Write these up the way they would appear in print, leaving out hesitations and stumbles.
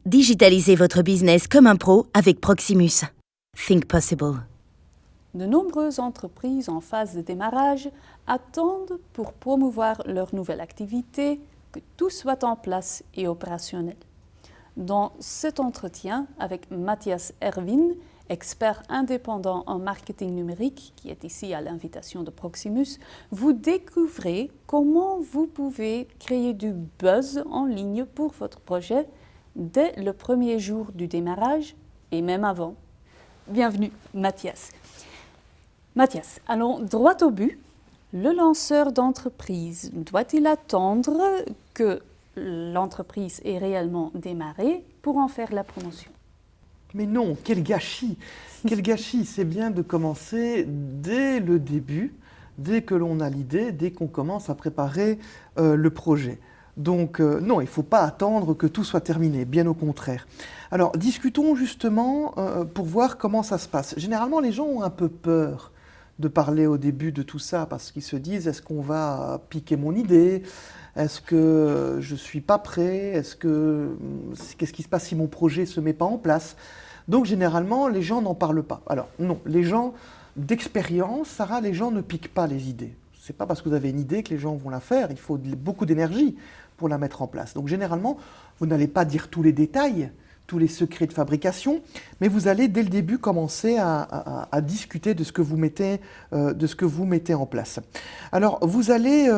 Digitalisez votre business comme un pro avec Proximus. Think possible. De nombreuses entreprises en phase de démarrage attendent pour promouvoir leur nouvelle activité que tout soit en place et opérationnel. Dans cet entretien avec Mathias Erwin, expert indépendant en marketing numérique, qui est ici à l'invitation de Proximus, vous découvrez comment vous pouvez créer du buzz en ligne pour votre projet dès le premier jour du démarrage et même avant. Bienvenue Mathias. Mathias, allons droit au but. Le lanceur d'entreprise doit-il attendre que l'entreprise ait réellement démarré pour en faire la promotion? Mais non, quel gâchis! Quel gâchis! C'est bien de commencer dès le début, dès que l'on a l'idée, dès qu'on commence à préparer le projet. Donc non, il ne faut pas attendre que tout soit terminé, bien au contraire. Alors discutons justement pour voir comment ça se passe. Généralement, les gens ont un peu peur de parler au début de tout ça parce qu'ils se disent: est-ce qu'on va piquer mon idée? Est-ce que je ne suis pas prêt? Qu'est-ce qui se passe si mon projet ne se met pas en place? Donc généralement, les gens n'en parlent pas. Alors non, les gens d'expérience, Sarah, les gens ne piquent pas les idées. Ce n'est pas parce que vous avez une idée que les gens vont la faire. Il faut beaucoup d'énergie pour la mettre en place. Donc généralement, vous n'allez pas dire tous les détails, tous les secrets de fabrication, mais vous allez dès le début commencer à discuter de ce que vous mettez en place. Alors vous allez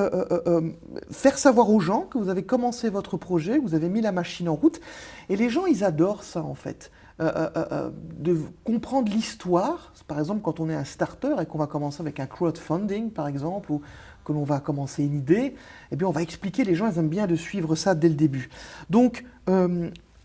faire savoir aux gens que vous avez commencé votre projet, que vous avez mis la machine en route, et les gens ils adorent ça en fait. De comprendre l'histoire, par exemple quand on est un starter et qu'on va commencer avec un crowdfunding par exemple, ou que l'on va commencer une idée, eh bien on va expliquer, les gens ils aiment bien de suivre ça dès le début. Donc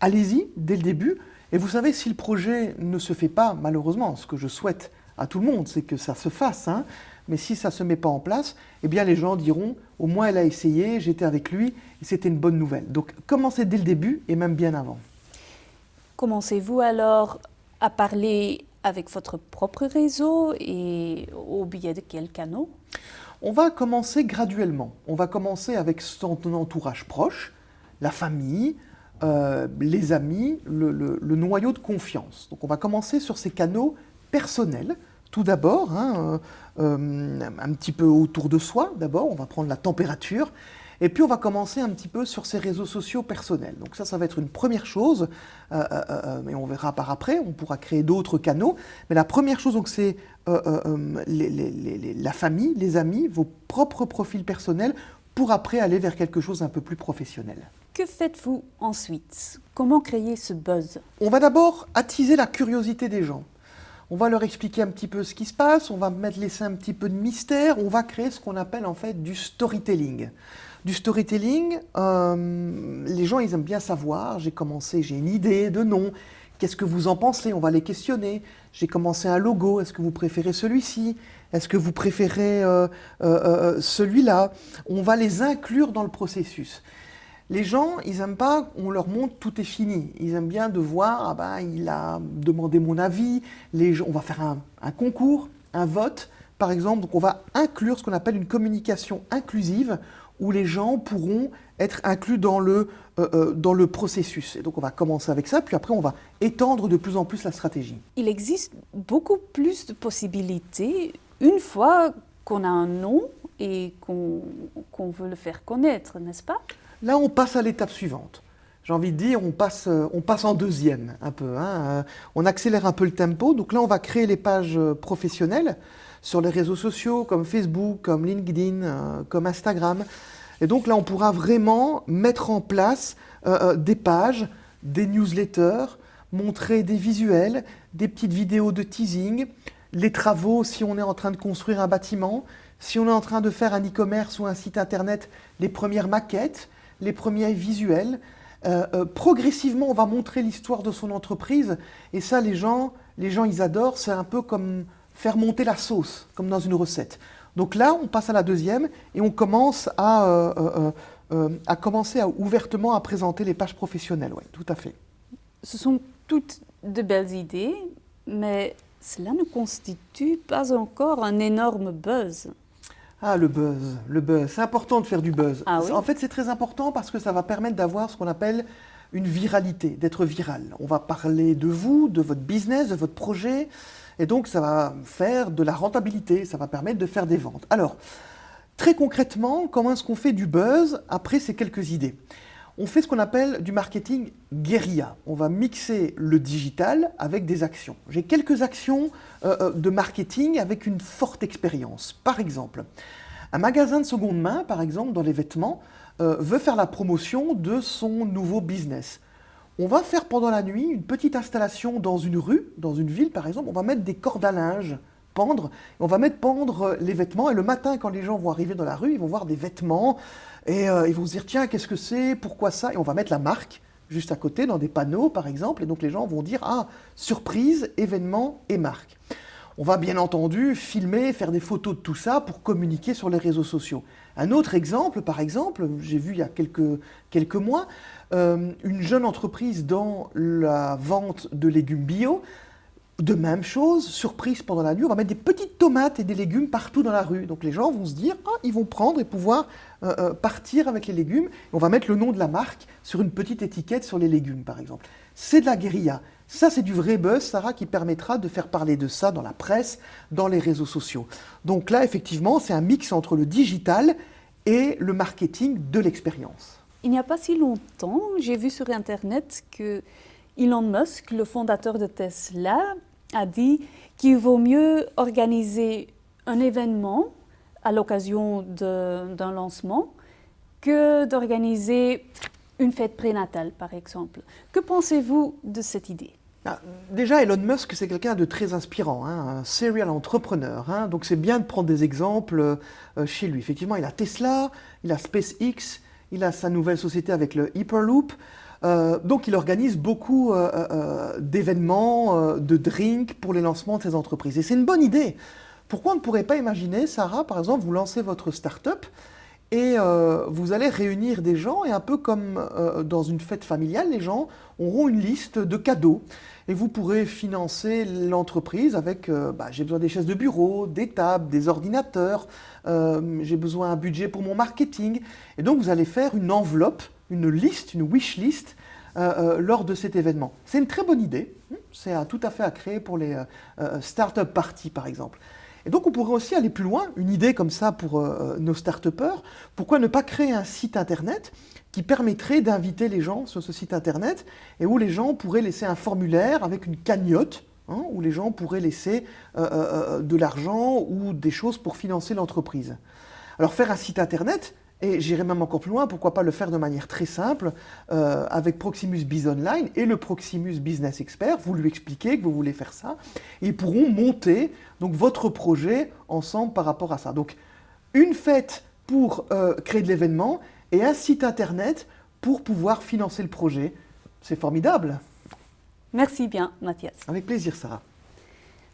allez-y dès le début, et vous savez, si le projet ne se fait pas, malheureusement, ce que je souhaite à tout le monde, c'est que ça se fasse, hein, mais si ça ne se met pas en place, eh bien les gens diront, au moins elle a essayé, j'étais avec lui, et c'était une bonne nouvelle. Donc commencez dès le début, et même bien avant. Commencez-vous alors à parler avec votre propre réseau et au biais de quels canaux? On va commencer graduellement. On va commencer avec son entourage proche, la famille, les amis, le noyau de confiance. Donc on va commencer sur ces canaux personnels, tout d'abord, hein, un petit peu autour de soi, d'abord, on va prendre la température, et puis on va commencer un petit peu sur ces réseaux sociaux personnels. Donc ça va être une première chose, mais on verra par après, on pourra créer d'autres canaux, mais la première chose, donc, c'est la famille, les amis, vos propres profils personnels, pour après aller vers quelque chose d'un peu plus professionnel. Que faites-vous ensuite? Comment créer ce buzz? On va d'abord attiser la curiosité des gens. On va leur expliquer un petit peu ce qui se passe, on va laisser un petit peu de mystère, on va créer ce qu'on appelle en fait du storytelling. Du storytelling, les gens ils aiment bien savoir, j'ai une idée de nom, qu'est-ce que vous en pensez? On va les questionner. J'ai commencé un logo, est-ce que vous préférez celui-ci? Est-ce que vous préférez celui-là? On va les inclure dans le processus. Les gens, ils n'aiment pas, on leur montre tout est fini. Ils aiment bien de voir, il a demandé mon avis. On va faire un concours, un vote, par exemple. Donc on va inclure ce qu'on appelle une communication inclusive, où les gens pourront être inclus dans le processus. Et donc on va commencer avec ça, puis après on va étendre de plus en plus la stratégie. Il existe beaucoup plus de possibilités une fois qu'on a un nom et qu'on veut le faire connaître, n'est-ce pas? Là, on passe à l'étape suivante. J'ai envie de dire, on passe en deuxième un peu. Hein. On accélère un peu le tempo. Donc là, on va créer les pages professionnelles sur les réseaux sociaux comme Facebook, comme LinkedIn, comme Instagram. Et donc là, on pourra vraiment mettre en place des pages, des newsletters, montrer des visuels, des petites vidéos de teasing, les travaux si on est en train de construire un bâtiment, si on est en train de faire un e-commerce ou un site internet, les premières maquettes, les premiers visuels. Progressivement, on va montrer l'histoire de son entreprise. Et ça, les gens ils adorent. C'est un peu comme faire monter la sauce, comme dans une recette. Donc là, on passe à la deuxième et on commence ouvertement à présenter les pages professionnelles. Oui, tout à fait. Ce sont toutes de belles idées, mais cela ne constitue pas encore un énorme buzz. Ah, le buzz. C'est important de faire du buzz. Ah oui? En fait, c'est très important parce que ça va permettre d'avoir ce qu'on appelle une viralité, d'être viral. On va parler de vous, de votre business, de votre projet, et donc ça va faire de la rentabilité, ça va permettre de faire des ventes. Alors, très concrètement, comment est-ce qu'on fait du buzz après ces quelques idées? On fait ce qu'on appelle du marketing guérilla. On va mixer le digital avec des actions. J'ai quelques actions de marketing avec une forte expérience. Par exemple, un magasin de seconde main, par exemple, dans les vêtements, veut faire la promotion de son nouveau business. On va faire pendant la nuit une petite installation dans une rue, dans une ville par exemple. On va mettre des cordes à linge, pendre. On va mettre pendre les vêtements. Et le matin, quand les gens vont arriver dans la rue, ils vont voir des vêtements. Et ils vont se dire, tiens, qu'est-ce que c'est? Pourquoi ça? Et on va mettre la marque juste à côté, dans des panneaux par exemple. Et donc les gens vont dire, ah, surprise, événement et marque. On va bien entendu filmer, faire des photos de tout ça pour communiquer sur les réseaux sociaux. Un autre exemple, par exemple, j'ai vu il y a quelques mois, une jeune entreprise dans la vente de légumes bio. De même chose, surprise pendant la nuit, on va mettre des petites tomates et des légumes partout dans la rue. Donc les gens vont se dire, ah, ils vont prendre et pouvoir partir avec les légumes. On va mettre le nom de la marque sur une petite étiquette sur les légumes, par exemple. C'est de la guérilla. Ça, c'est du vrai buzz, Sarah, qui permettra de faire parler de ça dans la presse, dans les réseaux sociaux. Donc là, effectivement, c'est un mix entre le digital et le marketing de l'expérience. Il n'y a pas si longtemps, j'ai vu sur Internet que Elon Musk, le fondateur de Tesla, a dit qu'il vaut mieux organiser un événement à l'occasion d'un lancement que d'organiser une fête prénatale, par exemple. Que pensez-vous de cette idée? Déjà, Elon Musk, c'est quelqu'un de très inspirant, hein, un serial entrepreneur. Hein, donc c'est bien de prendre des exemples chez lui. Effectivement, il a Tesla, il a SpaceX, il a sa nouvelle société avec le Hyperloop. Donc il organise beaucoup d'événements, de drinks pour les lancements de ces entreprises. Et c'est une bonne idée. Pourquoi on ne pourrait pas imaginer, Sarah, par exemple, vous lancez votre start-up et vous allez réunir des gens et un peu comme dans une fête familiale, les gens auront une liste de cadeaux. Et vous pourrez financer l'entreprise avec, j'ai besoin des chaises de bureau, des tables, des ordinateurs, j'ai besoin d'un budget pour mon marketing. Et donc vous allez faire une enveloppe, une liste, une wish list lors de cet événement. C'est une très bonne idée, c'est tout à fait à créer pour les start-up parties par exemple. Et donc on pourrait aussi aller plus loin, une idée comme ça pour nos start-upers. Pourquoi ne pas créer un site internet qui permettrait d'inviter les gens sur ce site internet et où les gens pourraient laisser un formulaire avec une cagnotte, hein, où les gens pourraient laisser de l'argent ou des choses pour financer l'entreprise. Alors faire un site internet, et j'irai même encore plus loin, pourquoi pas le faire de manière très simple avec Proximus Biz Online et le Proximus Business Expert. Vous lui expliquez que vous voulez faire ça et ils pourront monter donc, votre projet ensemble par rapport à ça. Donc une fête pour créer de l'événement et un site internet pour pouvoir financer le projet. C'est formidable. Merci bien, Mathias. Avec plaisir, Sarah.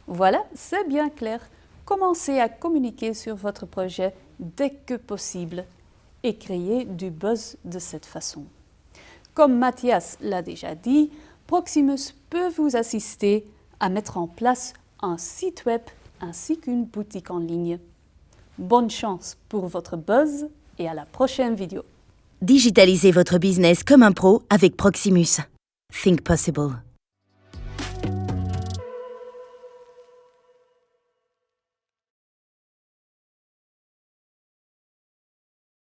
Voilà, c'est bien clair. Commencez à communiquer sur votre projet dès que possible et créer du buzz de cette façon. Comme Mathias l'a déjà dit, Proximus peut vous assister à mettre en place un site web ainsi qu'une boutique en ligne. Bonne chance pour votre buzz et à la prochaine vidéo. Digitalisez votre business comme un pro avec Proximus. Think possible.